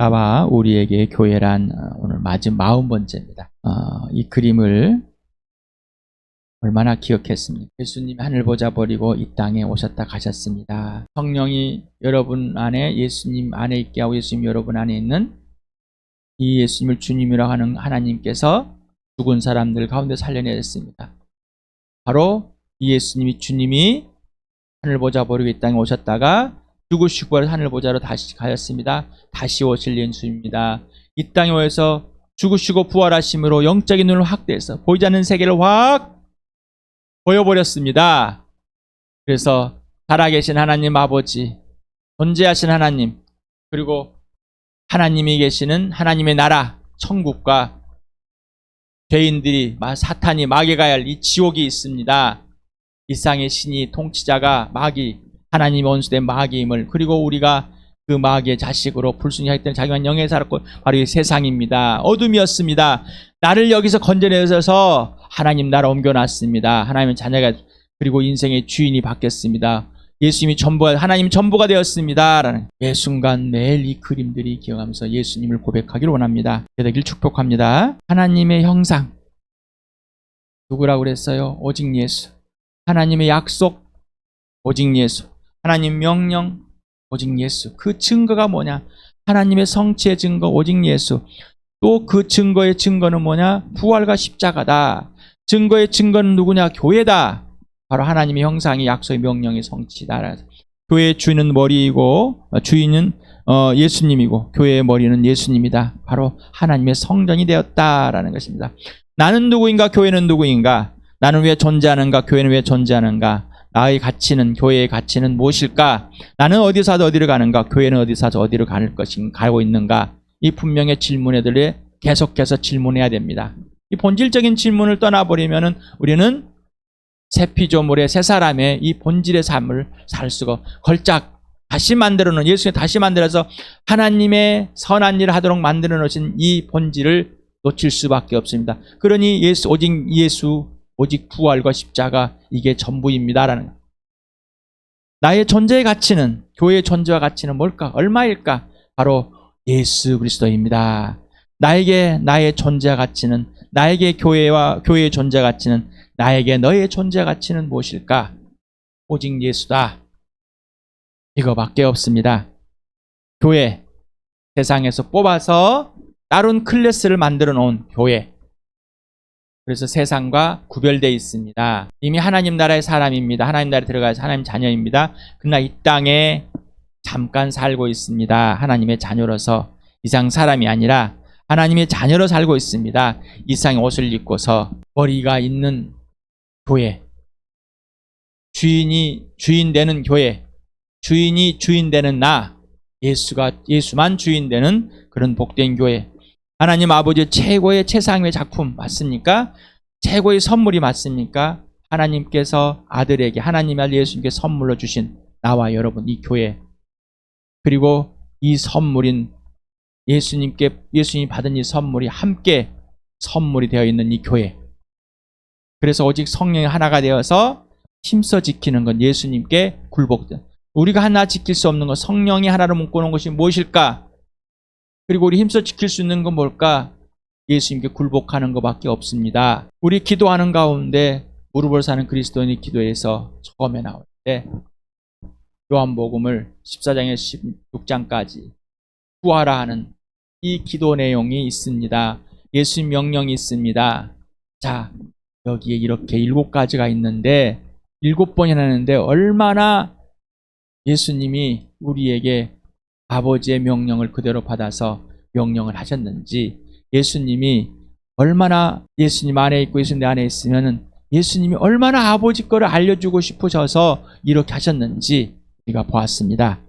나와 우리에게 교회란 오늘 마지막 40번째입니다. 이 그림을 얼마나 기억했습니까? 예수님이 하늘 보좌 버리고 이 땅에 오셨다 가셨습니다. 성령이 여러분 안에, 예수님 안에 있게 하고 예수님 여러분 안에 있는 이 예수님을 주님이라고 하는 하나님께서 죽은 사람들 가운데 살려내셨습니다. 바로 이 예수님이, 주님이 하늘 보좌 버리고 이 땅에 오셨다가 죽으시고 하늘 보좌로 다시 가셨습니다. 다시 오실 예수님입니다. 이 땅에 오셔서 죽으시고 부활하심으로 영적인 눈을 확대해서 보이지 않는 세계를 확 보여버렸습니다. 그래서 살아계신 하나님 아버지, 존재하신 하나님, 그리고 하나님이 계시는 하나님의 나라, 천국과 죄인들이, 사탄이, 마귀가 가야 할 이 지옥이 있습니다. 이 세상의 신이, 통치자가 마귀, 하나님의 원수된 마귀임을, 그리고 우리가 그 마귀의 자식으로 불순종하기 때문에 자기만 영에 살았고 바로 이 세상입니다. 어둠이었습니다. 나를 여기서 건져내셔서 하나님 나라 옮겨놨습니다. 하나님의 자녀가, 그리고 인생의 주인이 바뀌었습니다. 예수님이 전부가, 하나님 전부가 되었습니다. 라는 매 순간 매일 이 그림들이 기억하면서 예수님을 고백하기를 원합니다. 되길 축복합니다. 하나님의 형상 누구라고 그랬어요? 오직 예수. 하나님의 약속 오직 예수. 하나님 명령 오직 예수. 그 증거가 뭐냐? 하나님의 성취의 증거 오직 예수. 또 그 증거의 증거는 뭐냐? 부활과 십자가다. 증거의 증거는 누구냐? 교회다. 바로 하나님의 형상이, 약속의 명령의 성취다. 교회의 주인은 머리이고 주인은 예수님이고 교회의 머리는 예수님이다. 바로 하나님의 성전이 되었다라는 것입니다. 나는 누구인가? 교회는 누구인가? 나는 왜 존재하는가? 교회는 왜 존재하는가? 나의 가치는, 교회의 가치는 무엇일까? 나는 어디서 와서 어디로 가는가? 교회는 어디서 와서 어디로 갈 것인가? 가고 있는가? 이 분명의 질문들에 계속해서 질문해야 됩니다. 이 본질적인 질문을 떠나버리면은 우리는 새 피조물의, 새 사람의 이 본질의 삶을 살 수가, 걸작 다시 만들어 놓은, 예수님 다시 만들어서 하나님의 선한 일을 하도록 만들어 놓으신 이 본질을 놓칠 수밖에 없습니다. 그러니 오직 예수, 오직 부활과 십자가, 이게 전부입니다라는 거예요. 나의 존재의 가치는, 교회의 존재와 가치는 뭘까? 얼마일까? 바로 예수 그리스도입니다. 나에게 나의 존재와 가치는, 나에게 교회의 존재와 가치는, 나에게 너의 존재와 가치는 무엇일까? 오직 예수다. 이거밖에 없습니다. 교회, 세상에서 뽑아서 다른 클래스를 만들어 놓은 교회. 그래서 세상과 구별되어 있습니다. 이미 하나님 나라의 사람입니다. 하나님 나라에 들어가서 하나님 자녀입니다. 그러나 이 땅에 잠깐 살고 있습니다. 하나님의 자녀로서. 이상 사람이 아니라 하나님의 자녀로 살고 있습니다. 이상의 옷을 입고서 머리가 있는 교회, 주인 되는 교회, 주인이 주인 되는 나, 예수만 주인 되는 그런 복된 교회. 하나님 아버지의 최고의 최상의 작품 맞습니까? 최고의 선물이 맞습니까? 하나님께서 아들에게, 하나님 아들 예수님께 선물로 주신 나와 여러분, 이 교회, 그리고 이 선물인 예수님이 받은 이 선물이 함께 선물이 되어 있는 이 교회. 그래서 오직 성령이 하나가 되어서 힘써 지키는 건 예수님께 굴복된, 우리가 하나 지킬 수 없는 것, 성령이 하나로 묶어놓은 것이 무엇일까? 그리고 우리 힘써 지킬 수 있는 건 뭘까? 예수님께 굴복하는 것밖에 없습니다. 우리 기도하는 가운데 무릎을 사는 그리스도인의 기도에서 처음에 나올 때 요한복음을 14장에서 16장까지 구하라 하는 이 기도 내용이 있습니다. 예수님 명령이 있습니다. 자, 여기에 이렇게 7가지가 있는데 7번이나 하는데 얼마나 예수님이 우리에게 아버지의 명령을 그대로 받아서 명령을 하셨는지, 예수님이 얼마나, 예수님 안에 있고 예수님 내 안에 있으면은 예수님이 얼마나 아버지 거를 알려주고 싶으셔서 이렇게 하셨는지 우리가 보았습니다.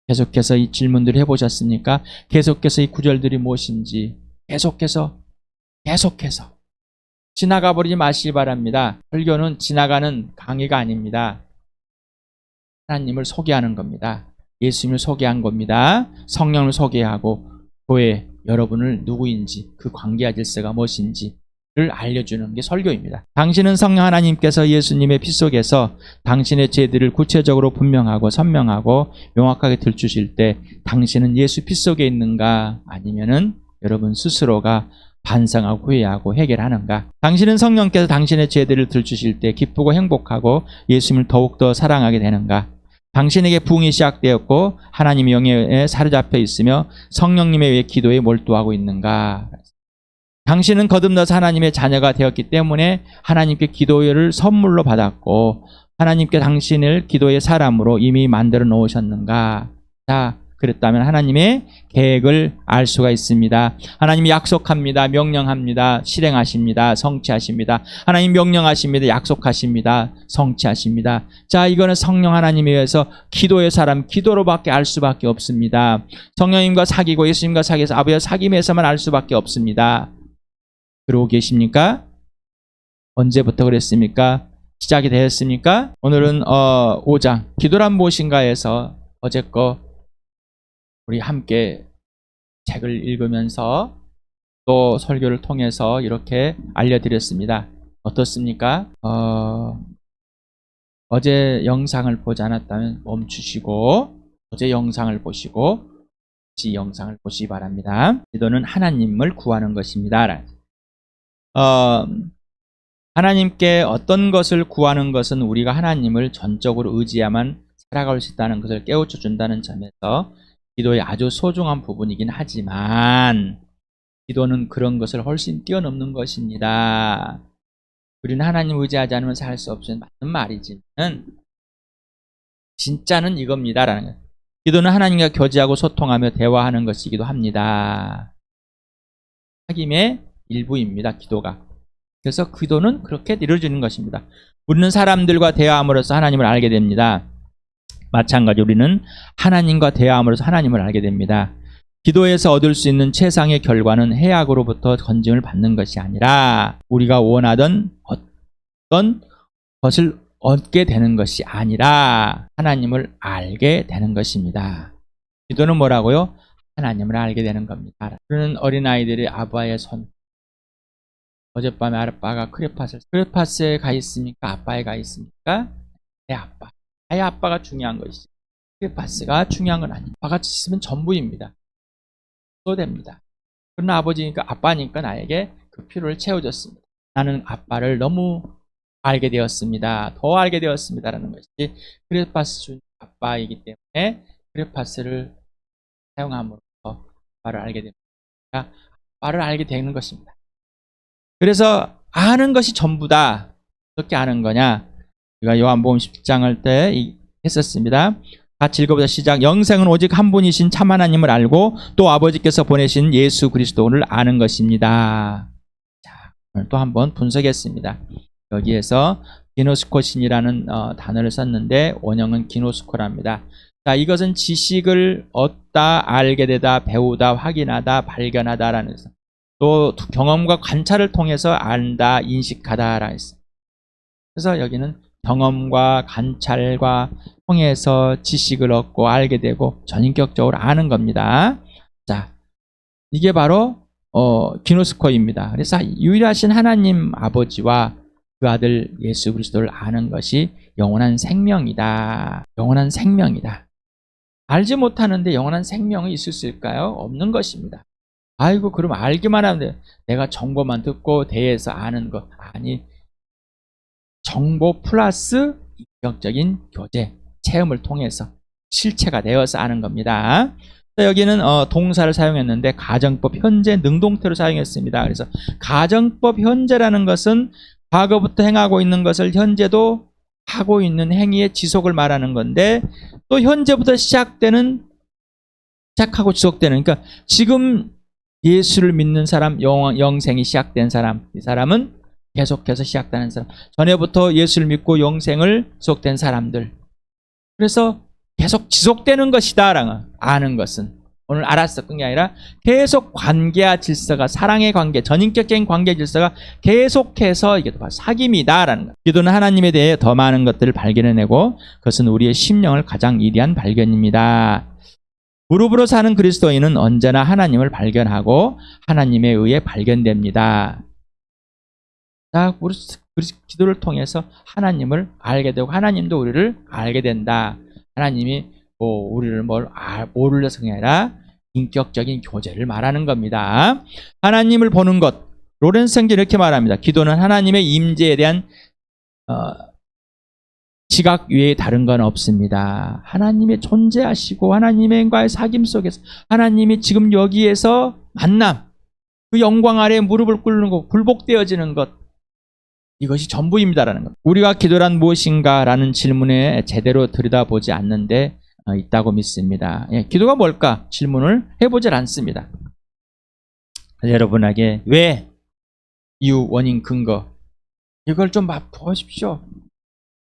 계속해서 이 질문들을 해보셨습니까? 계속해서 이 구절들이 무엇인지 계속해서 지나가 버리지 마시기 바랍니다. 설교는 지나가는 강의가 아닙니다. 하나님을 소개하는 겁니다. 예수님을 소개한 겁니다. 성령을 소개하고 교회 여러분을 누구인지, 그 관계와 질서가 무엇인지, 알려주는 게 설교입니다. 당신은 성령 하나님께서 예수님의 피 속에서 당신의 죄들을 구체적으로 분명하고 선명하고 명확하게 들추실 때 당신은 예수 피 속에 있는가 아니면은 여러분 스스로가 반성하고 후회하고 해결하는가? 당신은 성령께서 당신의 죄들을 들추실 때 기쁘고 행복하고 예수님을 더욱더 사랑하게 되는가? 당신에게 부흥이 시작되었고 하나님의 영에 사로잡혀 있으며 성령님의 기도에 몰두하고 있는가? 당신은 거듭나서 하나님의 자녀가 되었기 때문에 하나님께 기도를 선물로 받았고 하나님께 당신을 기도의 사람으로 이미 만들어 놓으셨는가? 자, 그랬다면 하나님의 계획을 알 수가 있습니다. 하나님이 약속합니다. 명령합니다. 실행하십니다. 성취하십니다. 하나님 명령하십니다. 약속하십니다. 성취하십니다. 자, 이거는 성령 하나님에 의해서 기도의 사람, 기도로밖에 알 수밖에 없습니다. 성령님과 사귀고 예수님과 사귀어서 아버지와 사귐에서만 알 수밖에 없습니다. 그러고 계십니까? 언제부터 그랬습니까? 시작이 되었습니까? 오늘은 5장 기도란 무엇인가에서 어제 거 우리 함께 책을 읽으면서 또 설교를 통해서 이렇게 알려드렸습니다. 어떻습니까? 어제 영상을 보지 않았다면 멈추시고 어제 영상을 보시고 이 영상을 보시기 바랍니다. 기도는 하나님을 구하는 것입니다. 하나님께 어떤 것을 구하는 것은 우리가 하나님을 전적으로 의지해야만 살아갈 수 있다는 것을 깨우쳐 준다는 점에서 기도의 아주 소중한 부분이긴 하지만 기도는 그런 것을 훨씬 뛰어넘는 것입니다. 우리는 하나님 의지하지 않으면 살 수 없는 맞는 말이지만 진짜는 이겁니다라는 거예요. 기도는 하나님과 교제하고 소통하며 대화하는 것이기도 합니다. 사귐의 일부입니다. 기도가. 그래서 기도는 그렇게 이루어지는 것입니다. 우리는 사람들과 대화함으로써 하나님을 알게 됩니다. 마찬가지 우리는 하나님과 대화함으로써 하나님을 알게 됩니다. 기도에서 얻을 수 있는 최상의 결과는 해악으로부터 건짐을 받는 것이 아니라 우리가 원하던 어떤 것을 얻게 되는 것이 아니라 하나님을 알게 되는 것입니다. 기도는 뭐라고요? 하나님을 알게 되는 겁니다. 그러는 어린아이들이 아빠의 손, 어젯밤에 아빠가 크레파스에 가 있습니까? 아빠에 가 있습니까? 내 아빠. 나의 아빠가 중요한 것이지. 크레파스가 중요한 건 아닙니다. 아빠가 있으면 전부입니다. 또 됩니다. 그러나 아버지니까 아빠니까 나에게 그 필요를 채워줬습니다. 나는 아빠를 너무 알게 되었습니다. 더 알게 되었습니다라는 것이 크레파스 중 아빠이기 때문에 크레파스를 사용함으로써 아빠를 알게 됩니다. 아빠를 알게 되는 것입니다. 그래서 아는 것이 전부다. 어떻게 아는 거냐? 우리가 요한복음 10장을 때 했었습니다. 같이 읽어보자. 시작. 영생은 오직 한 분이신 참 하나님을 알고 또 아버지께서 보내신 예수 그리스도를 아는 것입니다. 자, 오늘 또 한번 분석했습니다. 여기에서 기노스코신이라는 단어를 썼는데 원형은 기노스코랍니다. 자, 이것은 지식을 얻다, 알게 되다, 배우다, 확인하다, 발견하다라는 것입니다. 또 경험과 관찰을 통해서 안다, 인식하다라는 것입니다. 그래서 여기는 경험과 관찰과 통해서 지식을 얻고 알게 되고 전인격적으로 아는 겁니다. 자, 이게 바로 기노스코입니다. 그래서 유일하신 하나님 아버지와 그 아들 예수 그리스도를 아는 것이 영원한 생명이다. 영원한 생명이다. 알지 못하는데 영원한 생명이 있을 수 있을까요? 없는 것입니다. 아이고, 그럼 알기만 하면 돼. 내가 정보만 듣고 대해서 아는 것. 아니, 정보 플러스 인격적인 교제, 체험을 통해서 실체가 되어서 아는 겁니다. 여기는 동사를 사용했는데 가정법 현재 능동태로 사용했습니다. 그래서 가정법 현재라는 것은 과거부터 행하고 있는 것을 현재도 하고 있는 행위의 지속을 말하는 건데 또 현재부터 시작하고 지속되는, 그러니까 지금 예수를 믿는 사람, 영생이 시작된 사람, 이 사람은 계속해서 시작되는 사람, 전에부터 예수를 믿고 영생을 지속된 사람들, 그래서 계속 지속되는 것이다. 아는 것은 오늘 알았어 그게 아니라 계속 관계와 질서가, 사랑의 관계, 전인격적인 관계 질서가 계속해서 이게 바로 사귐이다라는 것. 기도는 하나님에 대해 더 많은 것들을 발견해내고 그것은 우리의 심령을 가장 위대한 발견입니다. 무릎으로 사는 그리스도인은 언제나 하나님을 발견하고 하나님에 의해 발견됩니다. 자, 우리 기도를 통해서 하나님을 알게 되고 하나님도 우리를 알게 된다. 하나님이 우리를 모르려서 그게 아니라 인격적인 교제를 말하는 겁니다. 하나님을 보는 것. 로렌스 형제 이렇게 말합니다. 기도는 하나님의 임재에 대한 지각 외에 다른 건 없습니다. 하나님의 존재하시고 하나님과의 사귐 속에서 하나님이 지금 여기에서 만남, 그 영광 아래에 무릎을 꿇는 것, 굴복되어지는 것, 이것이 전부입니다라는 것. 우리가 기도란 무엇인가라는 질문에 제대로 들여다보지 않는데 있다고 믿습니다. 기도가 뭘까? 질문을 해보질 않습니다. 여러분에게 왜, 이유, 원인, 근거 이걸 좀 보십시오.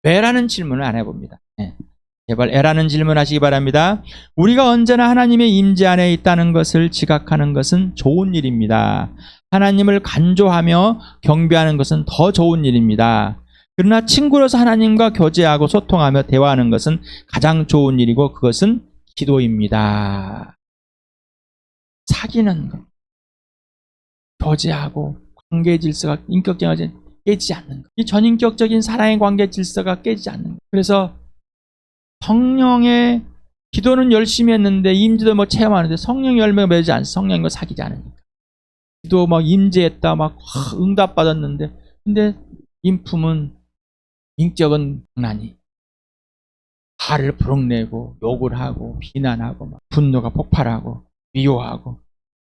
왜라는 질문을 안 해봅니다. 제발 애라는 질문 하시기 바랍니다. 우리가 언제나 하나님의 임재 안에 있다는 것을 지각하는 것은 좋은 일입니다. 하나님을 간조하며 경배하는 것은 더 좋은 일입니다. 그러나 친구로서 하나님과 교제하고 소통하며 대화하는 것은 가장 좋은 일이고 그것은 기도입니다. 사귀는 것, 교제하고 관계 질서가 인격적인 깨지지 않는 것, 이 전인격적인 사랑의 관계 질서가 깨지지 않는 것. 그래서 성령의 기도는 열심히 했는데 임재도 체험하는데 성령 열매가 맺지 않아서 성령과 사귀지 않으니까. 기도 임재했다 응답받았는데 근데 인품은 인격은 장난이 화를 부럭내고 욕을 하고 비난하고 분노가 폭발하고 미워하고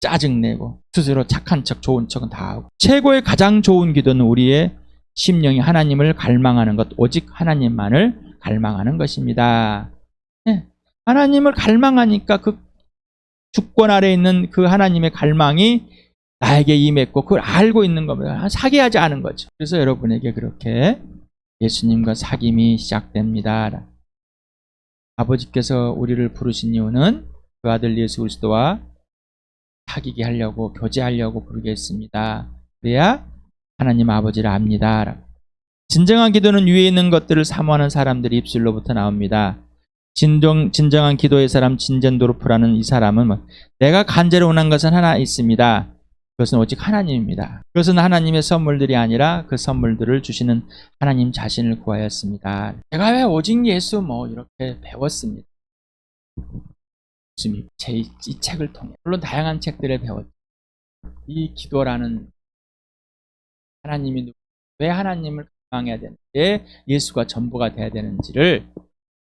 짜증내고 스스로 착한 척 좋은 척은 다 하고. 최고의 가장 좋은 기도는 우리의 심령이 하나님을 갈망하는 것, 오직 하나님만을 갈망하는 것입니다. 하나님을 갈망하니까 그 주권 아래 있는 그 하나님의 갈망이 나에게 임했고 그걸 알고 있는 겁니다. 사귀하지 않은 거죠. 그래서 여러분에게 그렇게 예수님과 사귐이 시작됩니다. 아버지께서 우리를 부르신 이유는 그 아들 예수 그리스도와 사귀게 하려고, 교제하려고 부르게 했습니다. 그래야 하나님 아버지를 압니다. 진정한 기도는 위에 있는 것들을 사모하는 사람들이 입술로부터 나옵니다. 진정한 기도의 사람 진전도르프라는 이 사람은 내가 간절히 원한 것은 하나 있습니다. 그것은 오직 하나님입니다. 그것은 하나님의 선물들이 아니라 그 선물들을 주시는 하나님 자신을 구하였습니다. 제가 왜 오직 예수 이렇게 배웠습니다. 이 책을 통해 물론 다양한 책들을 배웠죠. 이 기도라는 하나님이 왜 하나님을 갈망해야 되는지, 예수가 전부가 돼야 되는지를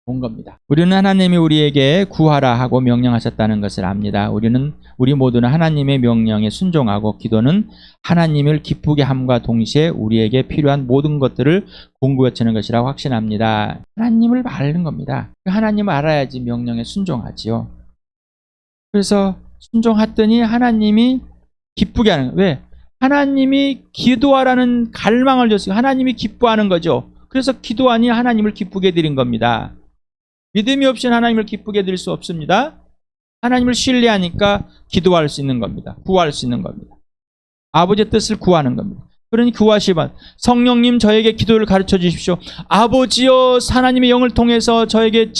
본 겁니다. 우리는 하나님이 우리에게 구하라 하고 명령하셨다는 것을 압니다. 우리 모두는 하나님의 명령에 순종하고 기도는 하나님을 기쁘게 함과 동시에 우리에게 필요한 모든 것들을 공급해주는 것이라고 확신합니다. 하나님을 아는 겁니다. 하나님을 알아야지 명령에 순종하지요. 그래서 순종했더니 하나님이 기쁘게 하는 거예요. 왜? 하나님이 기도하라는 갈망을 줬어요. 하나님이 기뻐하는 거죠. 그래서 기도하니 하나님을 기쁘게 드린 겁니다. 믿음이 없이는 하나님을 기쁘게 드릴 수 없습니다. 하나님을 신뢰하니까 기도할 수 있는 겁니다. 구할 수 있는 겁니다. 아버지의 뜻을 구하는 겁니다. 그러니 구하시면 성령님 저에게 기도를 가르쳐 주십시오. 아버지여 하나님의 영을 통해서 저에게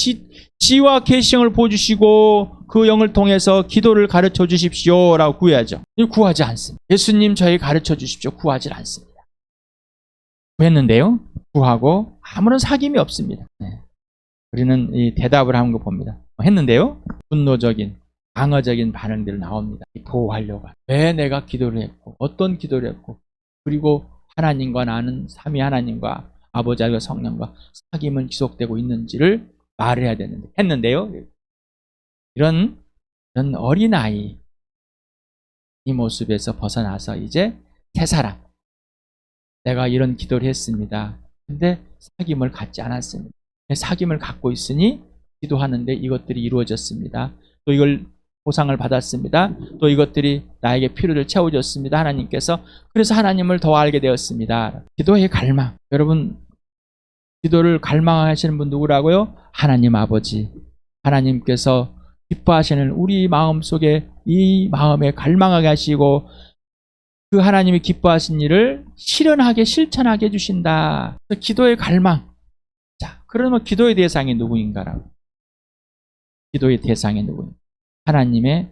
지와 계시형을 보여주시고 그 영을 통해서 기도를 가르쳐 주십시오 라고 구해야죠. 구하지 않습니다. 예수님 저에게 가르쳐 주십시오. 구하지 않습니다. 구했는데요, 구하고 아무런 사귐이 없습니다. 우리는 이 대답을 하는 거 봅니다. 했는데요, 분노적인 방어적인 반응들이 나옵니다. 보호하려고. 왜 내가 기도를 했고 어떤 기도를 했고 그리고 하나님과 나는 삼위 하나님과 아버지와 성령과 사귐은 지속되고 있는지를 말을 해야 되는데 했는데요, 이런 어린아이 이 모습에서 벗어나서 이제 새 사람, 내가 이런 기도를 했습니다. 근데 사귐을 갖지 않았습니다. 사귐을 갖고 있으니 기도하는데 이것들이 이루어졌습니다. 또 이걸 보상을 받았습니다. 또 이것들이 나에게 필요를 채워줬습니다. 하나님께서. 그래서 하나님을 더 알게 되었습니다. 기도의 갈망. 여러분, 기도를 갈망하시는 분 누구라고요? 하나님 아버지. 하나님께서 기뻐하시는 우리 마음속에 이 마음에 갈망하게 하시고 그 하나님이 기뻐하신 일을 실천하게 해주신다. 기도의 갈망. 자, 그러면 기도의 대상이 누구인가라고? 기도의 대상이 누구인가? 하나님.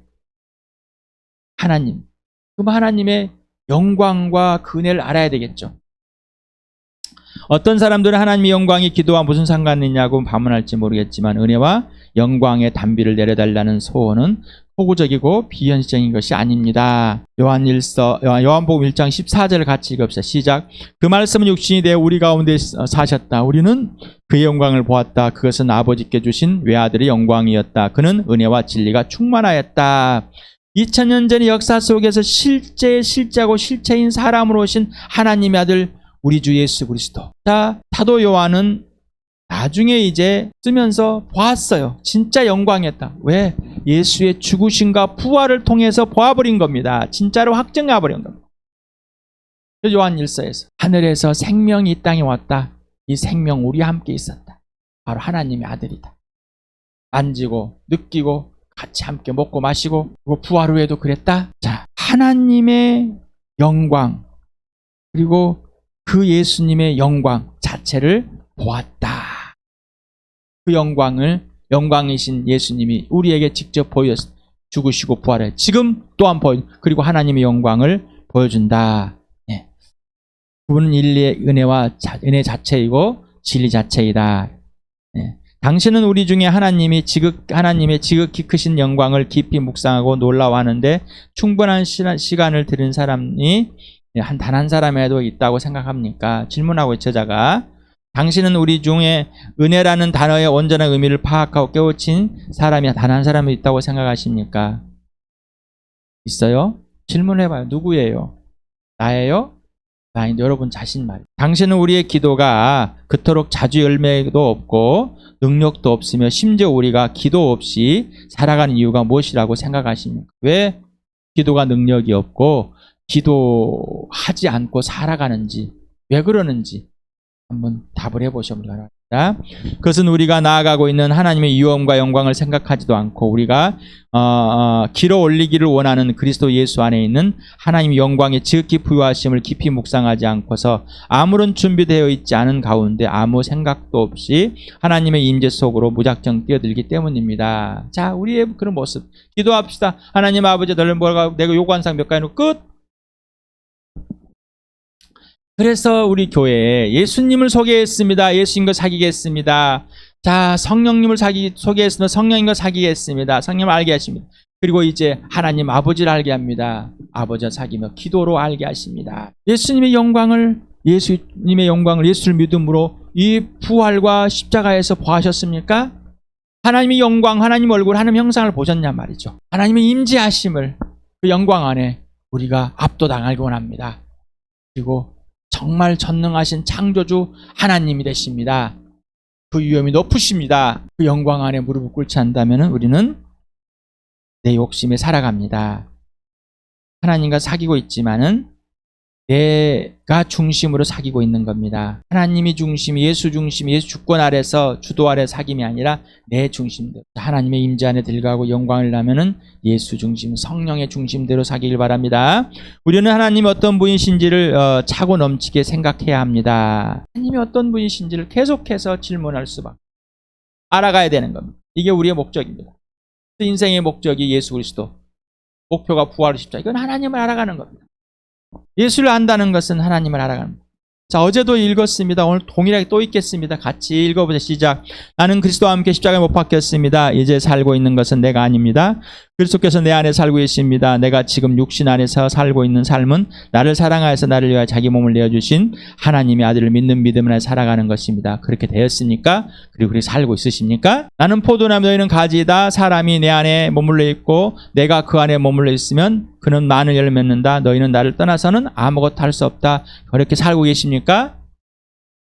그럼 하나님의 영광과 근혜를 알아야 되겠죠. 어떤 사람들은 하나님의 영광이 기도와 무슨 상관이 있냐고 반문할지 모르겠지만 은혜와 영광의 단비를 내려달라는 소원은 호구적이고 비현실적인 것이 아닙니다. 요한복음 1장 14절을 같이 읽읍시다. 시작. 그 말씀은 육신이 되어 우리 가운데 사셨다. 우리는 그의 영광을 보았다. 그것은 아버지께 주신 외아들의 영광이었다. 그는 은혜와 진리가 충만하였다. 2000년 전의 역사 속에서 실제하고 실체인 사람으로 오신 하나님의 아들 우리 주 예수 그리스도. 자, 사도 요한은 나중에 이제 쓰면서 보았어요. 진짜 영광이었다. 왜? 예수의 죽으심과 부활을 통해서 보아버린 겁니다. 진짜로 확증해버린 겁니다. 요한 1서에서 하늘에서 생명이 이 땅에 왔다. 이 생명 우리와 함께 있었다. 바로 하나님의 아들이다. 만지고 느끼고 같이 함께 먹고 마시고 그리고 부활 후에도 그랬다. 자, 하나님의 영광 그리고 그 예수님의 영광 자체를 보았다. 그 영광이신 예수님이 우리에게 직접 죽으시고 부활해 지금 또한 그리고 하나님의 영광을 보여준다. 예. 그분은 인리의 은혜 자체이고 진리 자체이다. 예. 당신은 우리 중에 하나님의 지극히 크신 영광을 깊이 묵상하고 놀라워하는데 충분한 시간을 들은 사람이 단 한 사람에도 있다고 생각합니까? 질문하고 제자가 당신은 우리 중에 은혜라는 단어의 온전한 의미를 파악하고 깨우친 사람이 단 한 사람이 있다고 생각하십니까? 있어요? 질문해봐요. 누구예요? 나예요? 아니, 여러분 자신 말이에요. 당신은 우리의 기도가 그토록 자주 열매도 없고 능력도 없으며 심지어 우리가 기도 없이 살아가는 이유가 무엇이라고 생각하십니까? 왜 기도가 능력이 없고 기도하지 않고 살아가는지, 왜 그러는지 한번 답을 해보시면 바랍니다. 그것은 우리가 나아가고 있는 하나님의 위엄과 영광을 생각하지도 않고 우리가 길어 올리기를 원하는 그리스도 예수 안에 있는 하나님의 영광의 지극히 부유하심을 깊이 묵상하지 않고서 아무런 준비되어 있지 않은 가운데 아무 생각도 없이 하나님의 임재 속으로 무작정 뛰어들기 때문입니다. 자, 우리의 그런 모습 기도합시다. 하나님 아버지 너를 내가 요구한 상 몇 가지 놓고 끝. 그래서 우리 교회에 예수님을 소개했습니다. 예수님과 사귀겠습니다. 자, 성령님을 소개했습니다. 성령님과 사귀겠습니다. 성령을 알게 하십니다. 그리고 이제 하나님 아버지를 알게 합니다. 아버지와 사귀며 기도로 알게 하십니다. 예수님의 영광을 예수를 믿음으로 이 부활과 십자가에서 보하셨습니까? 하나님의 영광, 하나님 얼굴, 하나님 형상을 보셨냔 말이죠. 하나님의 임재하심을 그 영광 안에 우리가 압도당하기 원합니다. 그리고 정말 전능하신 창조주 하나님이 되십니다. 그 위엄이 높으십니다. 그 영광 안에 무릎을 꿇지 않다면 우리는 내 욕심에 살아갑니다. 하나님과 사귀고 있지만은 내가 중심으로 사귀고 있는 겁니다. 하나님이 중심, 예수 중심, 예수 주권 아래서 주도 아래 사귐이 아니라 내 중심대로 하나님의 임재 안에 들어가고 영광을 나면은 예수 중심, 성령의 중심대로 사귀길 바랍니다. 우리는 하나님이 어떤 분이신지를 차고 넘치게 생각해야 합니다. 하나님이 어떤 분이신지를 계속해서 질문할 수밖에 알아가야 되는 겁니다. 이게 우리의 목적입니다. 인생의 목적이 예수 그리스도, 목표가 부활의 십자가. 이건 하나님을 알아가는 겁니다. 예수를 안다는 것은 하나님을 알아가는 겁니다. 자, 어제도 읽었습니다. 오늘 동일하게 또 읽겠습니다. 같이 읽어보자. 시작. 나는 그리스도와 함께 십자가에 못 박혔습니다. 이제 살고 있는 것은 내가 아닙니다. 그리스도께서 내 안에 살고 계십니다. 내가 지금 육신 안에서 살고 있는 삶은 나를 사랑하여서 나를 위하여 자기 몸을 내어주신 하나님의 아들을 믿는 믿음 안에 살아가는 것입니다. 그렇게 되었습니까? 그리고 그렇게 살고 있으십니까? 나는 포도나무 너희는 가지이다. 사람이 내 안에 머물러 있고 내가 그 안에 머물러 있으면 그는 많은 열매를 맺는다. 너희는 나를 떠나서는 아무것도 할 수 없다. 그렇게 살고 계십니까?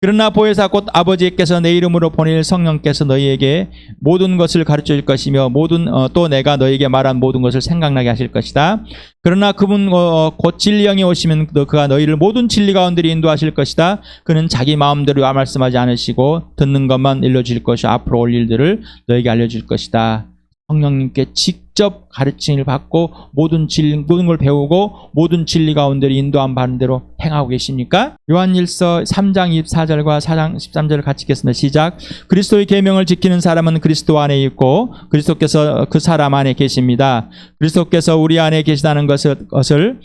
그러나 보혜사 곧 아버지께서 내 이름으로 보낼 성령께서 너희에게 모든 것을 가르쳐 줄 것이며 또 내가 너희에게 말한 모든 것을 생각나게 하실 것이다. 그러나 그분 곧 진리 영이 오시면 그가 너희를 모든 진리 가운데로 인도하실 것이다. 그는 자기 마음대로 말씀하지 않으시고 듣는 것만 일러줄 것이요 앞으로 올 일들을 너희에게 알려줄 것이다. 성령님께 직접 가르침을 받고 모든 걸 배우고 모든 진리 가운데로 인도함 받는 대로 행하고 계십니까? 요한일서 3장 24절과 4장 13절을 같이 읽겠습니다. 시작. 그리스도의 계명을 지키는 사람은 그리스도 안에 있고 그리스도께서 그 사람 안에 계십니다. 그리스도께서 우리 안에 계시다는 것을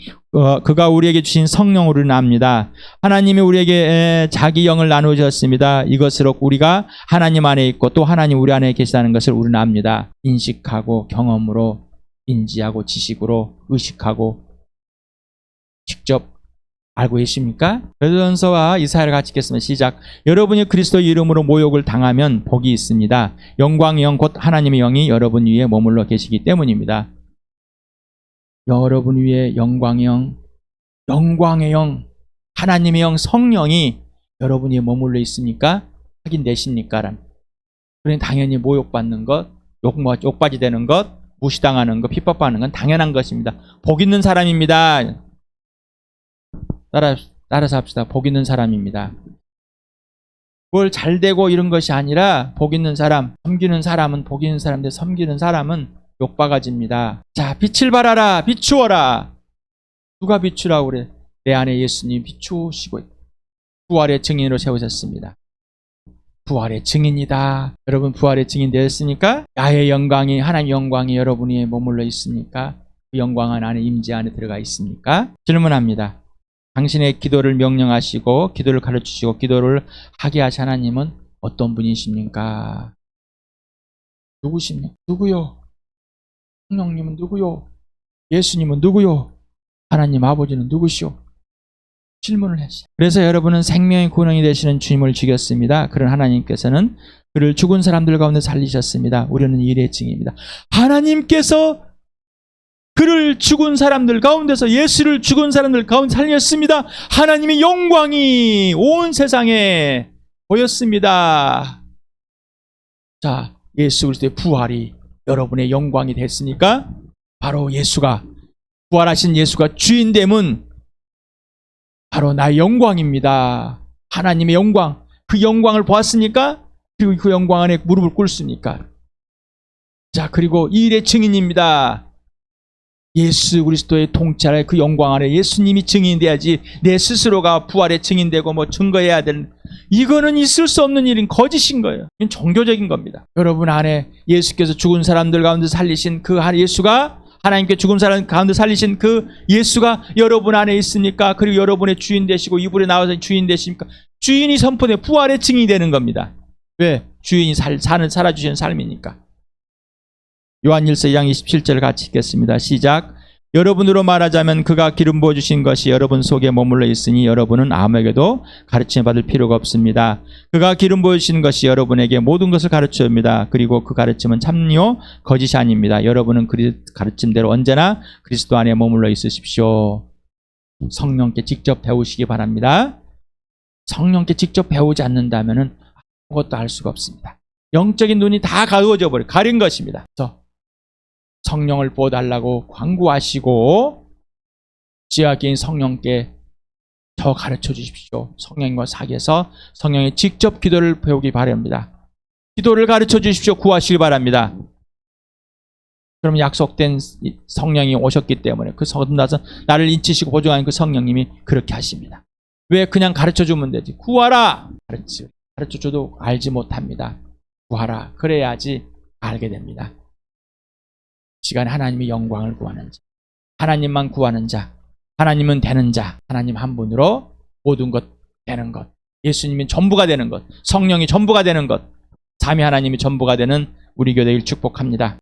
그가 우리에게 주신 성령으로 압니다. 하나님이 우리에게 자기 영을 나누셨습니다. 이것으로 우리가 하나님 안에 있고 또 하나님 우리 안에 계시다는 것을 우리는 압니다. 인식하고 경험으로 인지하고 지식으로 의식하고 직접 알고 계십니까? 베드로전서와 이사야를 같이 읽겠습니다. 시작. 여러분이 그리스도의 이름으로 모욕을 당하면 복이 있습니다. 영광의 영 곧 하나님의 영이 여러분 위에 머물러 계시기 때문입니다. 여러분 위에 영광의 영, 하나님의 영, 성령이 여러분 위에 머물러 있습니까? 확인되십니까? 그러니 당연히 모욕받는 것, 욕받이 되는 것, 무시당하는 것, 핍박받는 건 당연한 것입니다. 복 있는 사람입니다. 따라서 합시다. 복 있는 사람입니다. 뭘 잘되고 이런 것이 아니라 복 있는 사람, 섬기는 사람은 복 있는 사람인데 섬기는 사람은 욕바가지입니다. 자, 빛을 발하라, 비추어라. 누가 비추라고 그래? 내 안에 예수님 비추시고 부활의 증인으로 세우셨습니다. 부활의 증인이다. 여러분 부활의 증인 되었습니까? 야의 영광이, 하나님의 영광이 여러분 위에 머물러 있습니까? 그 영광 안에 임재 안에 들어가 있습니까? 질문합니다. 당신의 기도를 명령하시고 기도를 가르치시고 기도를 하게 하신 하나님은 어떤 분이십니까? 누구십니까? 누구요? 성령님은 누구요? 예수님은 누구요? 하나님 아버지는 누구시오? 질문을 했어요. 그래서 여러분은 생명의 근원이 되시는 주님을 죽였습니다. 그런 하나님께서는 그를 죽은 사람들 가운데 살리셨습니다. 우리는 일의 증인입니다. 하나님께서 그를 죽은 사람들 가운데서 예수를 죽은 사람들 가운데 살렸습니다. 하나님의 영광이 온 세상에 보였습니다. 자, 예수 그리스도의 부활이 여러분의 영광이 됐으니까 바로 예수가, 부활하신 예수가 주인됨은 바로 나의 영광입니다. 하나님의 영광, 그 영광을 보았으니까 그리고 그 영광 안에 무릎을 꿇습니까? 자, 그리고 이 일의 증인입니다. 예수 그리스도의 통찰의 그 영광 안에 예수님이 증인돼야지 내 스스로가 부활의 증인되고 뭐 증거해야 되는, 이거는 있을 수 없는 일인 거짓인 거예요. 이건 종교적인 겁니다. 여러분 안에 예수께서 죽은 사람들 가운데 살리신 그 예수가, 하나님께 죽은 사람 가운데 살리신 그 예수가 여러분 안에 있습니까? 그리고 여러분의 주인 되시고 이불에 나와서 주인 되십니까? 주인이 선포돼 부활의 증인이 되는 겁니다. 왜? 주인이 살아주시는 삶이니까. 요한일서 2장 27절을 같이 읽겠습니다. 시작. 여러분으로 말하자면 그가 기름 부어주신 것이 여러분 속에 머물러 있으니 여러분은 아무에게도 가르침을 받을 필요가 없습니다. 그가 기름 부어주신 것이 여러분에게 모든 것을 가르쳐줍니다. 그리고 그 가르침은 참요 거짓이 아닙니다. 여러분은 그 가르침대로 언제나 그리스도 안에 머물러 있으십시오. 성령께 직접 배우시기 바랍니다. 성령께 직접 배우지 않는다면 아무것도 알 수가 없습니다. 영적인 눈이 다 가려져 버려 가린 것입니다. 그래서 성령을 부어달라고 광구하시고 지하계인 성령께 더 가르쳐 주십시오. 성령과 사귀어서 성령의 직접 기도를 배우기 바랍니다. 기도를 가르쳐 주십시오. 구하시기 바랍니다. 그럼 약속된 성령이 오셨기 때문에 그 성도나서 나를 인치시고 보증하는 그 성령님이 그렇게 하십니다. 왜 그냥 가르쳐 주면 되지? 구하라! 가르쳐 줘도 알지 못합니다. 구하라. 그래야지 알게 됩니다. 시간에 하나님의 영광을 구하는 자, 하나님만 구하는 자, 하나님은 되는 자, 하나님 한 분으로 모든 것 되는 것, 예수님이 전부가 되는 것, 성령이 전부가 되는 것, 삼위 하나님이 전부가 되는 우리 교회를 축복합니다.